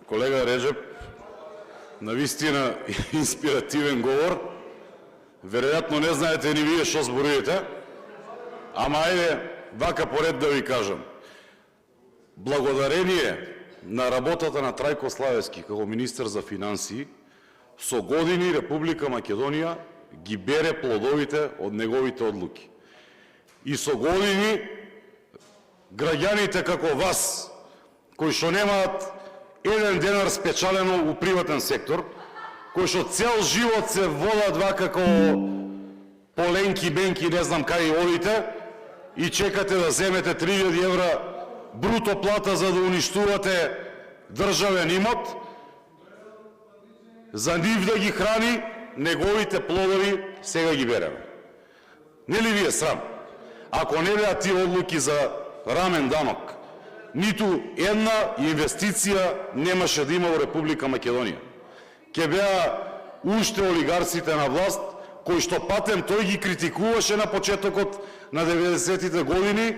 Колега Реджеп, навистина инспиративен говор. Веројатно не знаете ни вие што зборувате, ама ајде вака поред да ви кажам. Благодарение на работата на Трајко Славевски како министер за финансии, со години Република Македонија ги бере плодовите од неговите одлуки. И со години граѓаните како вас, кои што немаат еден денар спечалено у приватен сектор, кои што цел живот се водат вака како поленки, бенки, не знам кај одите, и чекате да земете 3000 евра бруто плата за да уништувате државен имот, за нив да ги храни, неговите плодови сега ги береме. Нели ви е срам? Ако не беа тие одлуки за рамен данок, ниту една инвестиција немаше да има во Република Македонија. Ке беа уште олигарсите на власт, кои што патем тој ги критикуваше на почетокот на 90-тите години,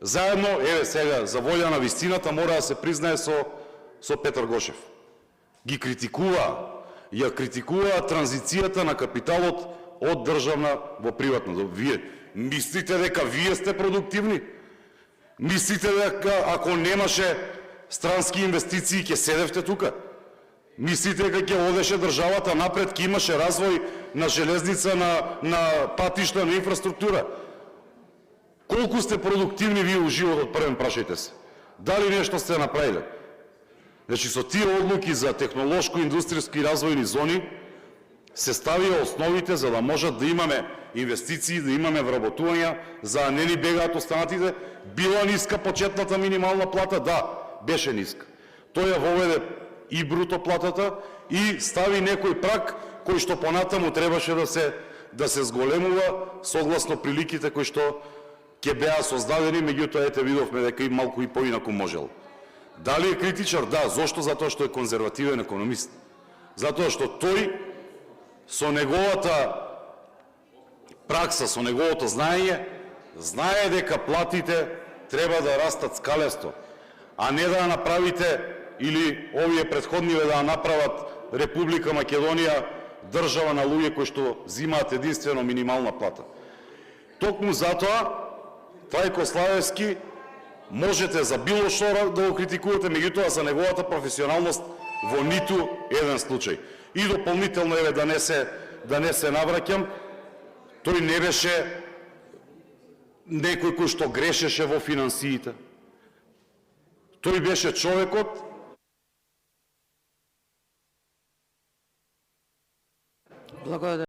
заедно, еве сега, за волја на вистината, мора да се признае со Петар Гошев. Ги ја критикуваа транзицијата на капиталот од државна во приватна. Вие мислите дека вие сте продуктивни? Мислите дека ако немаше странски инвестиции ќе седевте тука? Мислите дека ќе одеше државата напред, ќе имаше развој на железница, на патишта, на инфраструктура? Колку сте продуктивни вие у животот, првен прашајте се. Дали нешто сте направиле? Значи, со тие одлуки за технолошко-индустријски развојни зони се ставија основите за да можат да имаме инвестиции, да имаме вработувања, за да не ни бегаат останатите. Била ниска почетната минимална плата? Да, беше ниска. Тој ја воведе и бруто платата и стави некој праг кој што понатаму требаше да се зголемува согласно приликите кои што ќе беа создадени, меѓутоа ете видовме дека и малку и поинаку можел. Дали е критичар? Да. Зошто? Затоа што е конзервативен економист. Затоа што тој со неговата пракса, со неговото знаење, знае дека платите треба да растат скалесто, а не да направите, или овие предходниве да направат Република Македонија држава на луѓе кои што зимаат единствено минимална плата. Токму затоа Трајко Славевски можете за било што да го критикувате, меѓутоа за неговата професионалност во ниту еден случај. И дополнително, еве, да не се навраќам, тој не беше некој кој што грешеше во финансиите. Тој беше човекот Благодарам.